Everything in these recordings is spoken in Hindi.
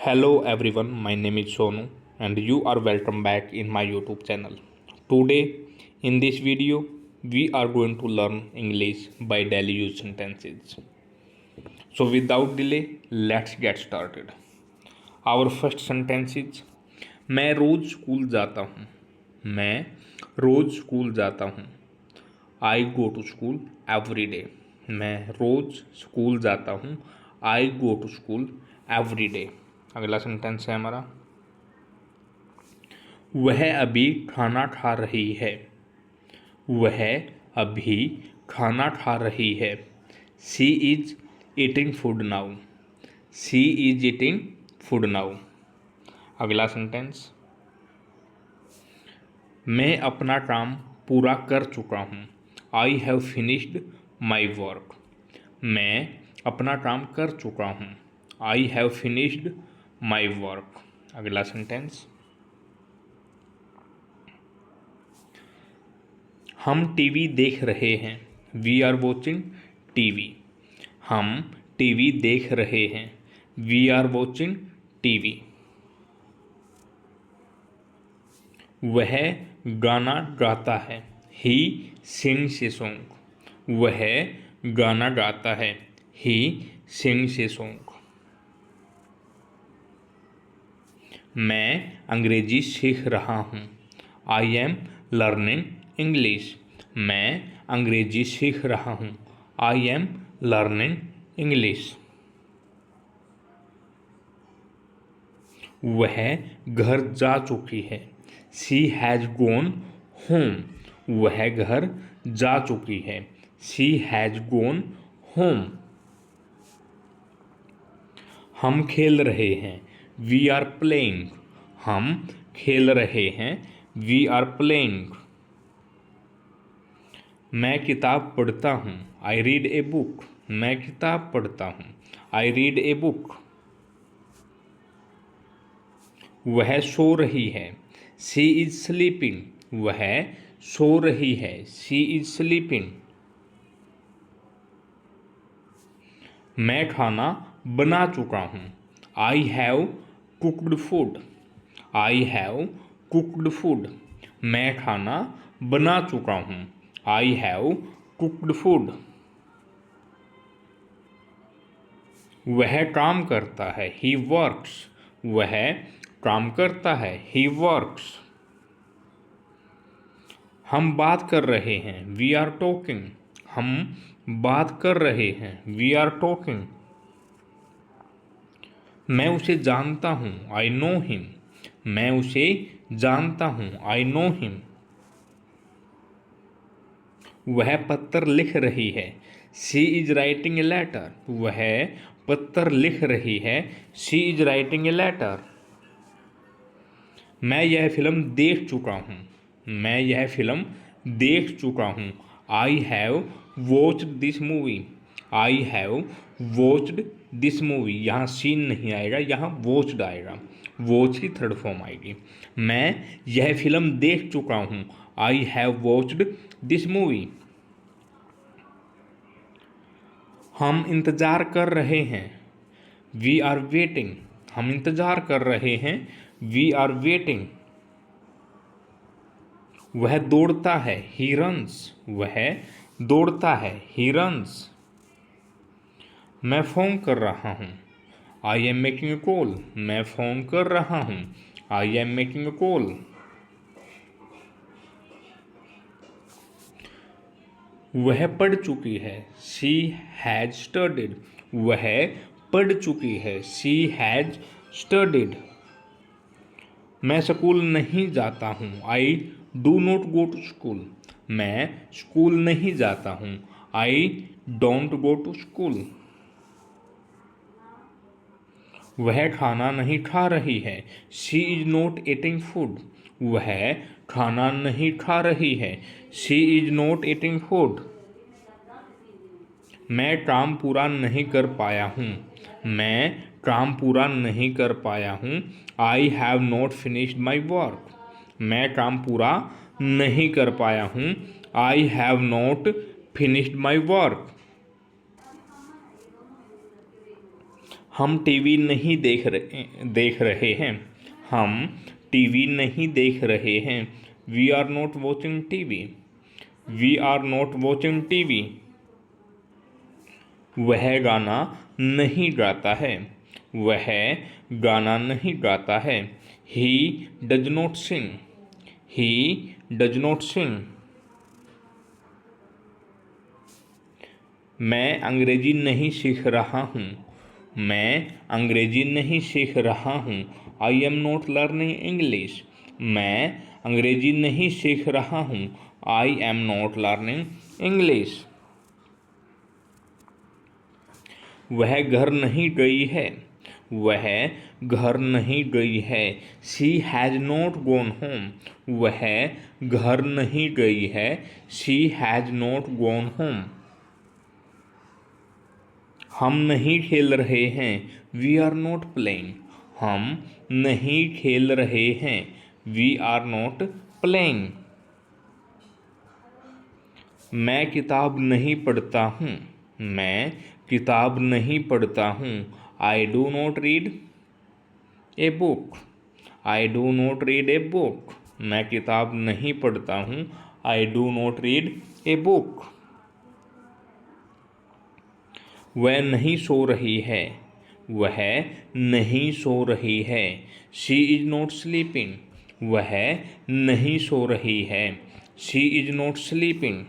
Hello everyone, my name is Sonu and you are welcome back in my YouTube channel. Today in this video we are going to learn English by daily use sentences. So without delay, let's get started. Our first sentence is मैं रोज स्कूल जाता हूँ. मैं रोज स्कूल जाता हूँ. I go to school every day. मैं रोज स्कूल जाता हूँ. I go to school every day. अगला सेंटेंस है हमारा वह अभी खाना खा रही है. वह अभी खाना खा रही है. She is eating food now. She is eating food now. अगला सेंटेंस मैं अपना काम पूरा कर चुका हूँ. I have finished my work. मैं अपना काम कर चुका हूँ. I have finished my work. अगला सेंटेंस हम टीवी देख रहे हैं. We are watching TV. हम टीवी देख रहे हैं. We are watching TV. वह गाना गाता है. He sings a song. वह गाना गाता है. He sings a song. मैं अंग्रेजी सीख रहा हूँ. I am learning English. मैं अंग्रेजी सीख रहा हूँ. I am learning English. वह घर जा चुकी है. She has gone home. वह घर जा चुकी है. She has gone home. हम खेल रहे हैं. We are playing. हम खेल रहे हैं. We are playing. मैं किताब पढ़ता हूँ. I read a book. मैं किताब पढ़ता हूँ. I read a book. वह सो रही है. She is sleeping. वह सो रही है. She is sleeping. मैं खाना बना चुका हूँ. I have cooked food. I have cooked food. मैं खाना बना चुका हूँ. I have cooked food. वह काम करता है. He works. वह काम करता है. He works. हम बात कर रहे हैं. We are talking. हम बात कर रहे हैं. We are talking. मैं उसे जानता हूँ. I know him. मैं उसे जानता हूँ. I know him. वह पत्र लिख रही है. She is writing a letter. वह पत्र लिख रही है. She is writing a letter. मैं यह फिल्म देख चुका हूँ. मैं यह फिल्म देख चुका हूँ. I have watched this movie. I have watched this movie. यहाँ सीन नहीं आएगा, यहाँ वॉच्ड आएगा. वॉच की थर्ड फॉर्म आएगी. मैं यह फिल्म देख चुका हूँ. I have watched this movie. हम इंतज़ार कर रहे हैं. We are waiting. हम इंतज़ार कर रहे हैं. We are waiting. वह दौड़ता है. He runs. वह दौड़ता है. He runs. मैं फ़ोन कर रहा हूँ. I am making a call. मैं फ़ोन कर रहा हूँ. I am making a call. वह पढ़ चुकी है. She has studied. वह पढ़ चुकी है. She has studied. मैं स्कूल नहीं जाता हूँ. I do not go to school. मैं स्कूल नहीं जाता हूँ. I don't go to school. वह खाना नहीं खा रही है. She is not eating food. वह खाना नहीं खा रही है. She is not eating food. मैं काम पूरा नहीं कर पाया हूँ. मैं काम पूरा नहीं कर पाया हूँ. I have not finished my work. मैं काम पूरा नहीं कर पाया हूँ. I have not finished my work. हम टीवी नहीं देख रहे हैं। हम टीवी नहीं देख रहे हैं। We are not watching TV. We are not watching TV. वह गाना नहीं गाता है। वह गाना नहीं गाता है। He does not sing. He does not sing. मैं अंग्रेजी नहीं सीख रहा हूँ। मैं अंग्रेजी नहीं सीख रहा हूँ। I am not learning English. मैं अंग्रेजी नहीं सीख रहा हूँ। I am not learning English. वह घर नहीं गई है। वह घर नहीं गई है। She has not gone home. वह घर नहीं गई है। She has not gone home. हम नहीं खेल रहे हैं। We are not playing. हम नहीं खेल रहे हैं। We are not playing. मैं किताब नहीं पढ़ता हूँ। मैं किताब नहीं पढ़ता हूँ। I do not read a book. I do not read a book. मैं किताब नहीं पढ़ता हूँ। I do not read a book. वह नहीं सो रही है। वह नहीं सो रही है। She is not sleeping. वह नहीं सो रही है। She is not sleeping.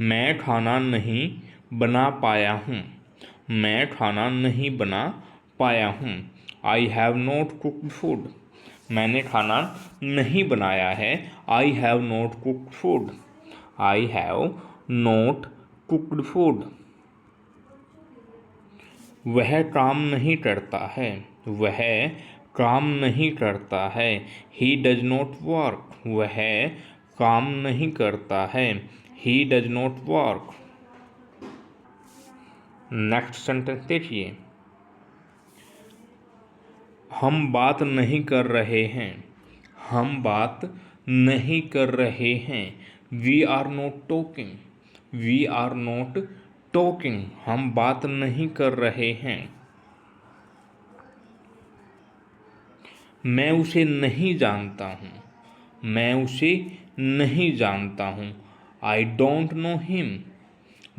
मैं खाना नहीं बना पाया हूँ। मैं खाना नहीं बना पाया हूँ। I have not cooked food. मैंने खाना नहीं बनाया है। आई have not cooked food. I have not cooked food. वह काम नहीं करता है। वह काम नहीं करता है। He does not work. वह काम नहीं करता है। He does not work. Next sentence देखिए। हम बात नहीं कर रहे हैं। हम बात नहीं कर रहे हैं। We are not talking. We are not talking. हम बात नहीं कर रहे हैं। मैं उसे नहीं जानता हूँ। मैं उसे नहीं जानता हूँ। I don't know him.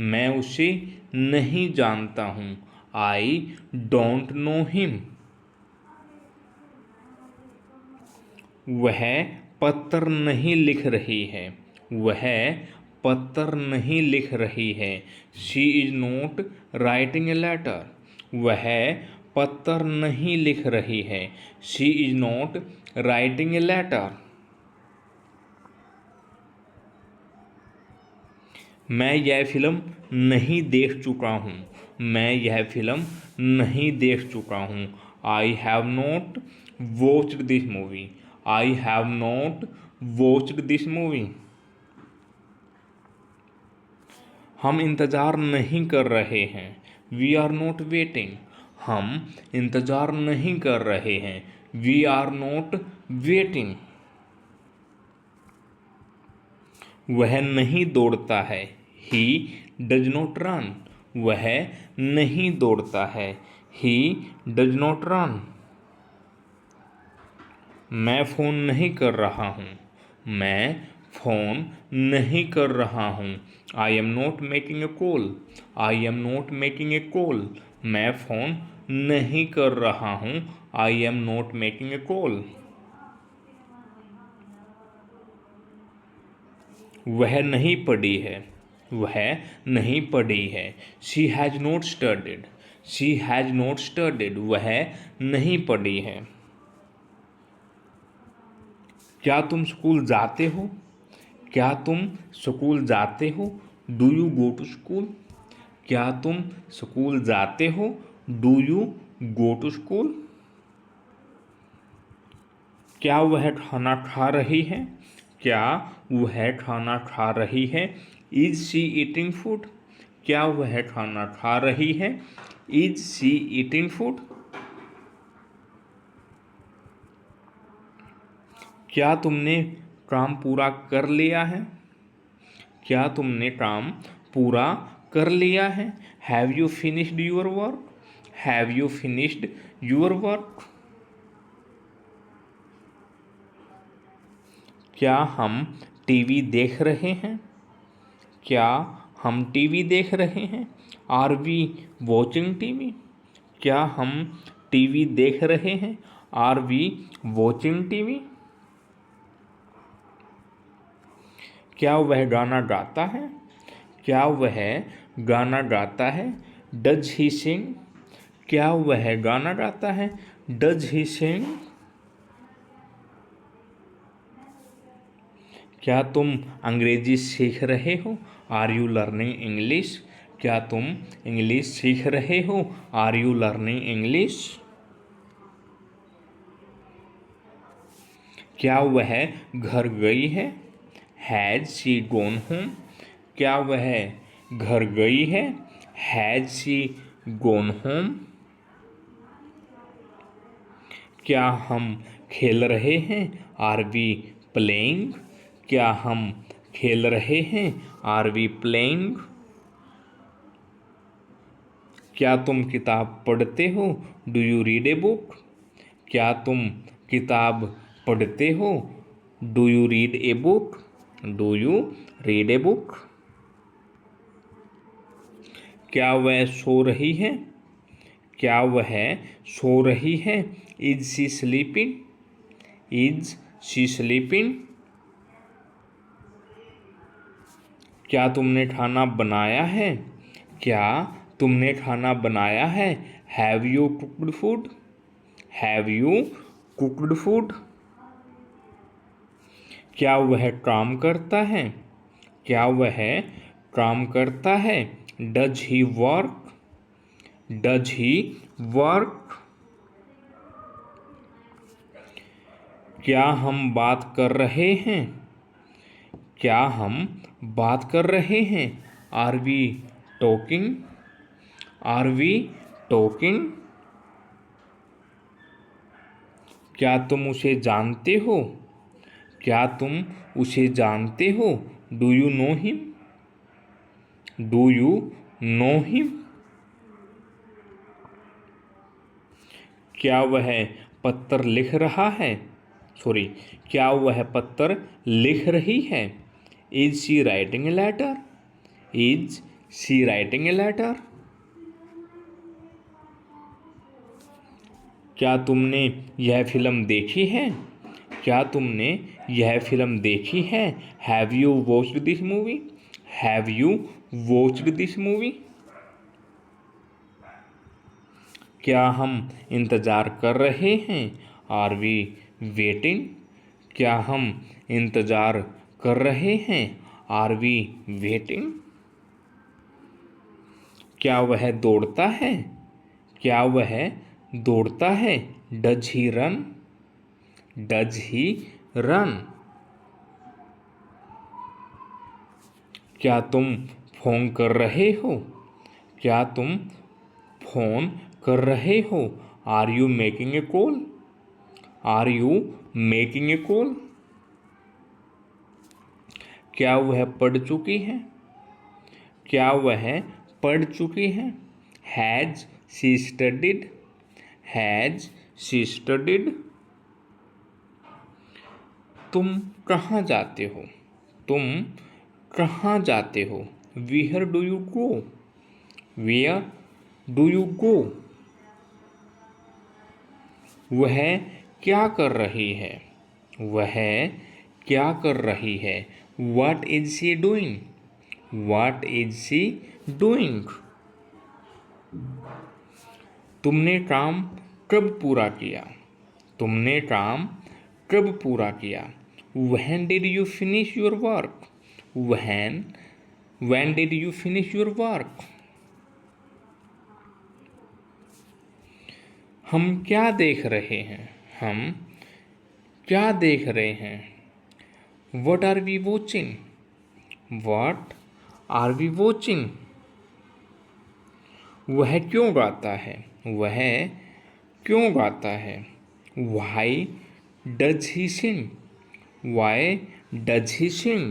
मैं उसे नहीं जानता हूँ। I don't know him. वह पत्र नहीं लिख रही है। वह पत्र नहीं लिख रही है। She is not writing a letter. वह पत्र नहीं लिख रही है। She is not writing a letter. मैं यह फिल्म नहीं देख चुका हूँ। मैं यह फिल्म नहीं देख चुका हूँ। I have not watched this movie. I have not watched this movie. हम इंतज़ार नहीं कर रहे हैं। We are not waiting. हम इंतज़ार नहीं कर रहे हैं। We are not waiting. वह नहीं दौड़ता है। He does not run. वह नहीं दौड़ता है। He does not run. मैं फ़ोन नहीं कर रहा हूँ। मैं फ़ोन नहीं कर रहा हूँ। I am not making a call. I am not making a call. मैं फ़ोन नहीं कर रहा हूँ। I am not making a call. वह नहीं पढ़ी है। वह नहीं पढ़ी है। She has not studied. She has not studied. वह नहीं पढ़ी है। क्या तुम स्कूल जाते हो? क्या तुम स्कूल जाते हो? Do you go to school? क्या तुम स्कूल जाते हो? Do you go to school? क्या वह खाना खा रही है? क्या वह खाना खा रही है? Is she eating food? क्या वह खाना खा रही है? Is she eating food? क्या तुमने काम पूरा कर लिया है? क्या तुमने काम पूरा कर लिया है? Have you finished your work? Have you finished your work? क्या हम टीवी देख रहे हैं? क्या हम टीवी देख रहे हैं? Are we watching TV? क्या हम टीवी देख रहे हैं? Are we watching TV? क्या वह गाना गाता है? क्या वह गाना गाता है? Does he sing? क्या वह गाना गाता है? Does he sing? क्या तुम अंग्रेजी सीख रहे हो? Are you learning English? क्या तुम इंग्लिश सीख रहे हो? Are you learning English? क्या वह घर गई है? Has she gone home? क्या वह घर गई है? Has she gone home? क्या हम खेल रहे हैं? Are we playing? क्या हम खेल रहे हैं? Are we playing? क्या तुम किताब पढ़ते हो? Do you read a book? क्या तुम किताब पढ़ते हो? Do you read a book? Do you read a book? क्या वह सो रही है? क्या वह सो रही है? Is she sleeping? Is she sleeping? क्या तुमने खाना बनाया है? क्या तुमने खाना बनाया है? Have you cooked food? Have you cooked food? क्या वह काम करता है? क्या वह काम करता है? Does he work? Does he work? क्या हम बात कर रहे हैं? क्या हम बात कर रहे हैं? Are we talking? Are we talking? क्या तुम उसे जानते हो? क्या तुम उसे जानते हो? Do you know him? Do you know him? क्या वह पत्र लिख रहा है? सॉरी, क्या वह पत्र लिख रही है? Is she writing a letter? Is she writing a letter? क्या तुमने यह फिल्म देखी है? क्या तुमने यह फिल्म देखी है? Have you watched this movie? Have you watched this movie? क्या हम इंतज़ार कर रहे हैं? Are we waiting? क्या हम इंतज़ार कर रहे हैं? Are we waiting? क्या वह दौड़ता है? क्या वह दौड़ता है? Does he run? Does he run? क्या तुम फोन कर रहे हो? क्या तुम फोन कर रहे हो? Are you making a call? Are you making a call? क्या वह पढ़ चुकी है? क्या वह पढ़ चुकी है? Has she studied? Has she studied? तुम कहाँ जाते हो? तुम कहाँ जाते हो? Where do you go? Where do you go? वह क्या कर रही है? वह क्या कर रही है? What is she doing? What is she doing? तुमने काम कब पूरा किया? तुमने काम कब पूरा किया? When did you finish your work? When did you finish your work? हम क्या देख रहे हैं? हम क्या देख रहे हैं? What are we watching? What are we watching? वह क्यों गाता है? वह क्यों गाता है? Why does he sing? Why does he sing?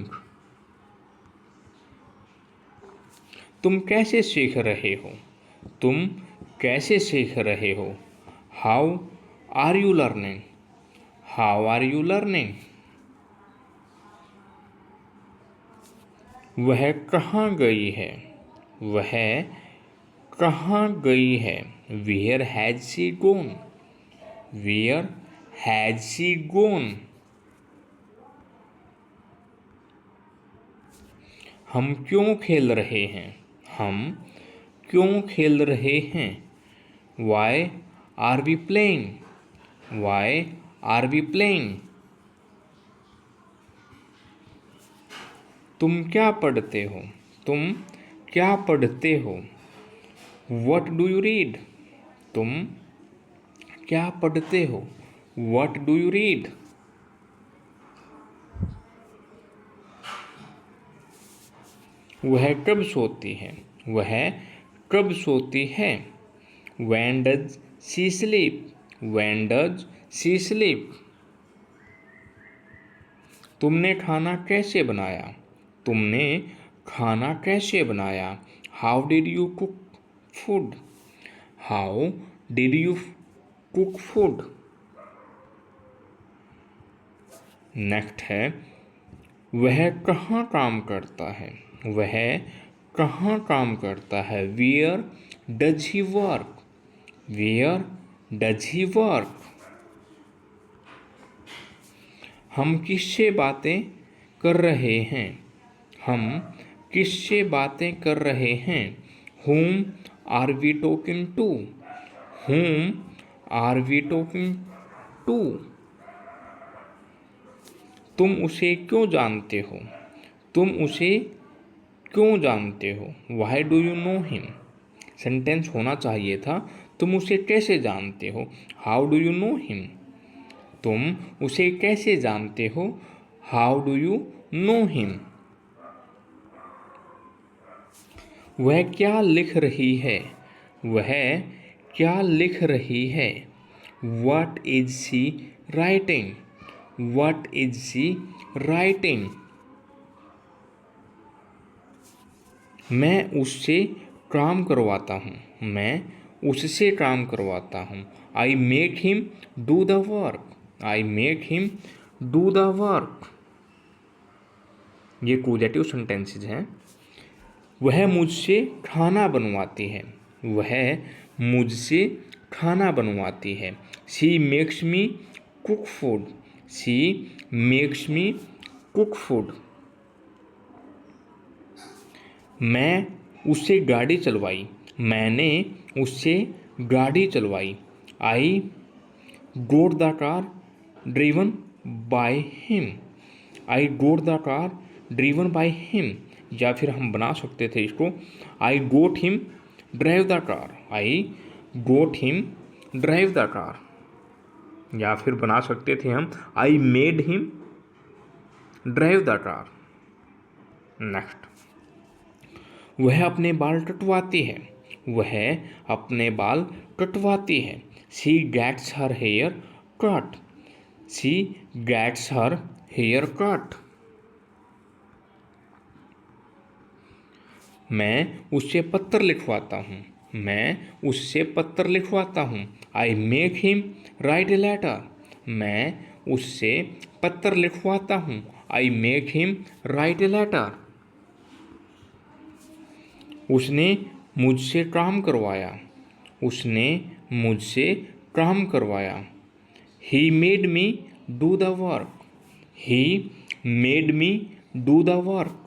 तुम कैसे सीख रहे हो? तुम कैसे सीख रहे हो? How are you learning? How are you learning? वह कहाँ गई है? वह कहाँ गई है? Where has she gone? Where has she gone? हम क्यों खेल रहे हैं? हम क्यों खेल रहे हैं? Why are we playing? Why are we playing? तुम क्या पढ़ते हो? तुम क्या पढ़ते हो? What do you read? तुम क्या पढ़ते हो? What do you read? वह कब सोती है? वह कब सोती है? When does she sleep? When does she sleep? तुमने खाना कैसे बनाया? तुमने खाना कैसे बनाया? How did you cook food? How did you cook food? Next है, वह कहाँ काम करता है? वह कहाँ काम करता है? Where does he work? Where does he work? हम किससे बातें कर रहे हैं? हम किससे बातें कर रहे हैं? Whom are we talking to? Whom are we talking to? तुम उसे क्यों जानते हो? तुम उसे क्यों जानते हो? Why do you know him? Sentence होना चाहिए था, तुम उसे कैसे जानते हो? How do you know him? तुम उसे कैसे जानते हो? How do you know him? वह क्या लिख रही है? वह क्या लिख रही है? What is she writing? What is she writing? मैं उससे काम करवाता हूँ। मैं उससे काम करवाता हूँ। I make him do the work. I make him do the work. ये कोजेटिव सेंटेंसेस हैं। वह मुझसे खाना बनवाती है। वह मुझसे खाना बनवाती है। She makes me cook food. She makes me cook food. मैं उससे गाड़ी चलवाई। मैंने उससे गाड़ी चलवाई। I got the car driven by him. I got the car driven by him. या फिर हम बना सकते थे इसको, I got him drive the car. I got him drive the car. या फिर बना सकते थे हम, I made him drive the car. Next, वह अपने बाल कटवाती है। वह अपने बाल कटवाती है। She gets her hair cut. She gets her hair cut. मैं उससे पत्र लिखवाता हूँ। मैं उससे पत्र लिखवाता हूँ। I make him write a letter. मैं उससे पत्र लिखवाता हूँ। I make him write a letter. उसने मुझसे काम करवाया। उसने मुझसे काम करवाया। He made me do the work. He made me do the work.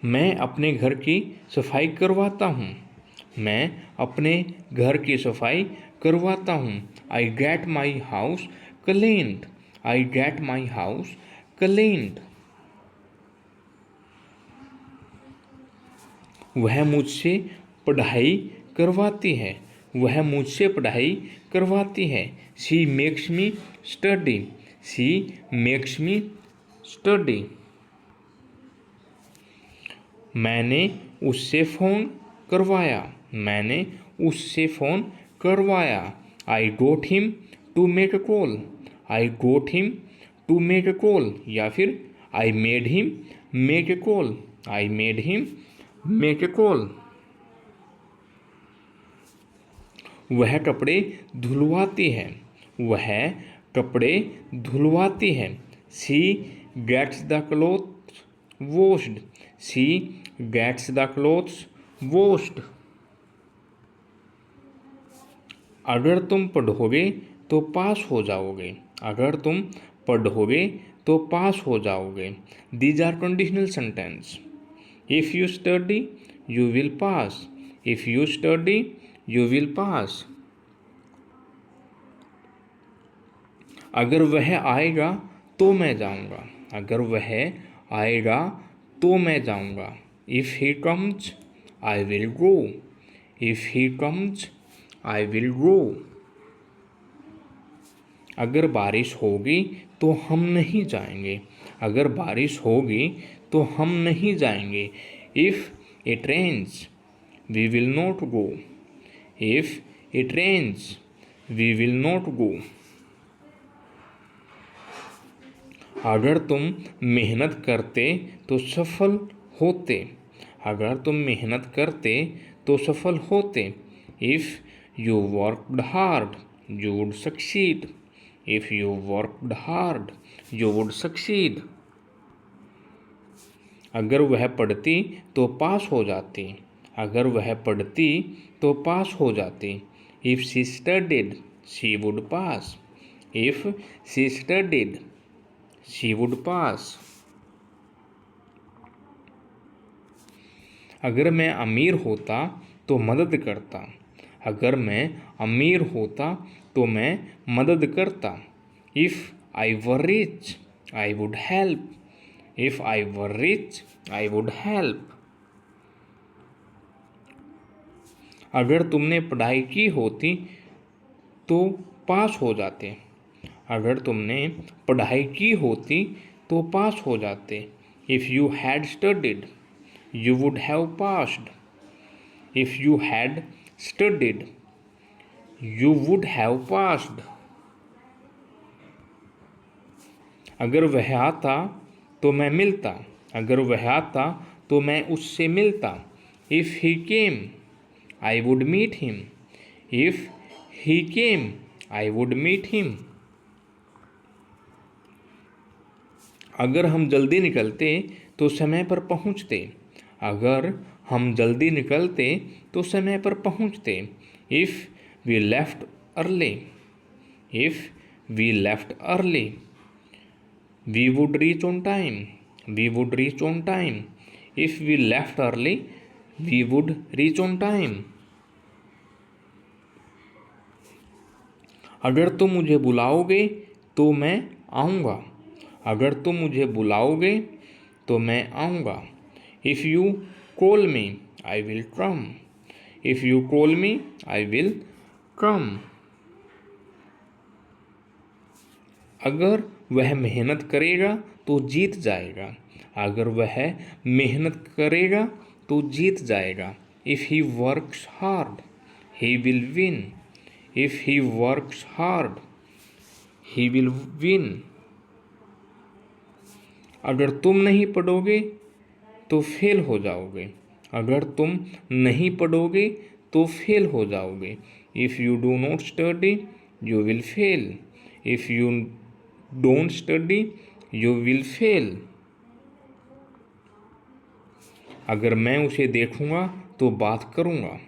मैं अपने घर की सफाई करवाता हूँ। मैं अपने घर की सफाई करवाता हूँ। I get my house cleaned. I get my house cleaned. वह मुझसे पढ़ाई करवाती है। वह मुझसे पढ़ाई करवाती है। She makes me study. She makes me study. मैंने उससे फ़ोन करवाया। मैंने उससे फ़ोन करवाया। I got him to make a call. I got him to make a call. या फिर I made him make a call, I made him make a call. वह कपड़े धुलवाती है, वह कपड़े धुलवाती है। She gets the clothes washed, she gets the clothes washed. अगर तुम पढ़ोगे तो पास हो जाओगे, अगर तुम पढ़ोगे तो पास हो जाओगे। These are conditional sentence. If you study you will pass, if you study you will pass. अगर वह आएगा तो मैं जाऊंगा, अगर वह आएगा तो मैं जाऊंगा। If he comes I will go, if he comes I will go. अगर बारिश होगी तो हम नहीं जाएंगे, अगर बारिश होगी तो हम नहीं जाएंगे। If it rains we will not go, if it rains we will not go. अगर तुम मेहनत करते तो सफल होते, अगर तुम मेहनत करते तो सफल होते। If you worked hard you would succeed, if you worked hard you would succeed. अगर वह पढ़ती तो पास हो जाती, अगर वह पढ़ती तो पास हो जाती। If she studied she would pass, if she studied she would पास। अगर मैं अमीर होता तो मदद करता, अगर मैं अमीर होता तो मैं मदद करता। If I were rich I would help, if I were rich I would help. अगर तुमने पढ़ाई की होती तो पास हो जाते, अगर तुमने पढ़ाई की होती तो पास हो जाते। If you had studied you would have passed, if you had studied you would have passed. अगर वह आता तो मैं मिलता, अगर वह आता तो मैं उससे मिलता। If he came I would meet him, if he came I would meet him. अगर हम जल्दी निकलते तो समय पर पहुंचते, अगर हम जल्दी निकलते तो समय पर पहुंचते। If we left early, if we left early we would reach on time, we would reach on time. If we left early we would reach on time. अगर तुम मुझे बुलाओगे तो मैं आऊँगा, अगर तुम मुझे बुलाओगे तो मैं आऊँगा। If you call me I will come, if you call me I will come. अगर वह मेहनत करेगा तो जीत जाएगा, अगर वह मेहनत करेगा तो जीत जाएगा। If he works hard he will win, if he works hard he will win. अगर तुम नहीं पढ़ोगे तो फेल हो जाओगे, अगर तुम नहीं पढ़ोगे तो फेल हो जाओगे। If you do not study you will fail, if you don't study you will fail. अगर मैं उसे देखूंगा तो बात करूंगा,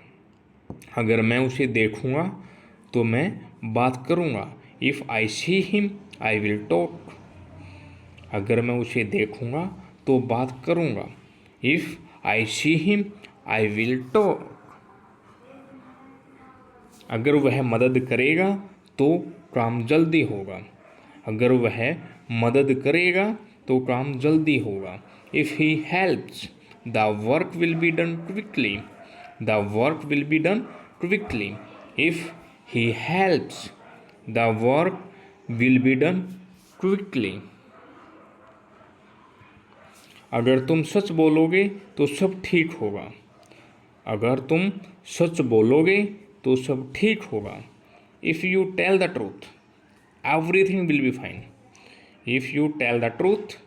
अगर मैं उसे देखूंगा तो मैं बात करूंगा। If I see him I will talk, अगर मैं उसे देखूंगा तो बात करूंगा। If I see him I will talk. अगर वह मदद करेगा तो काम जल्दी होगा, अगर वह मदद करेगा तो काम जल्दी होगा। If he helps the work will be done quickly, the work will be done quickly. If he helps the work will be done quickly. अगर तुम सच बोलोगे तो सब ठीक होगा, अगर तुम सच बोलोगे तो सब ठीक होगा। If you tell the truth everything will be fine, if you tell the truth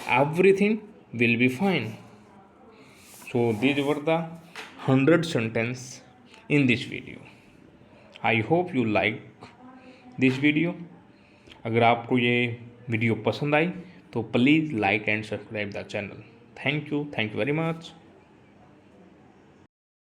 everything will be fine. So these were the 100 sentence in this video. I hope you like this video. अगर आपको ये वीडियो पसंद आई तो please like and subscribe the channel. Thank you very much.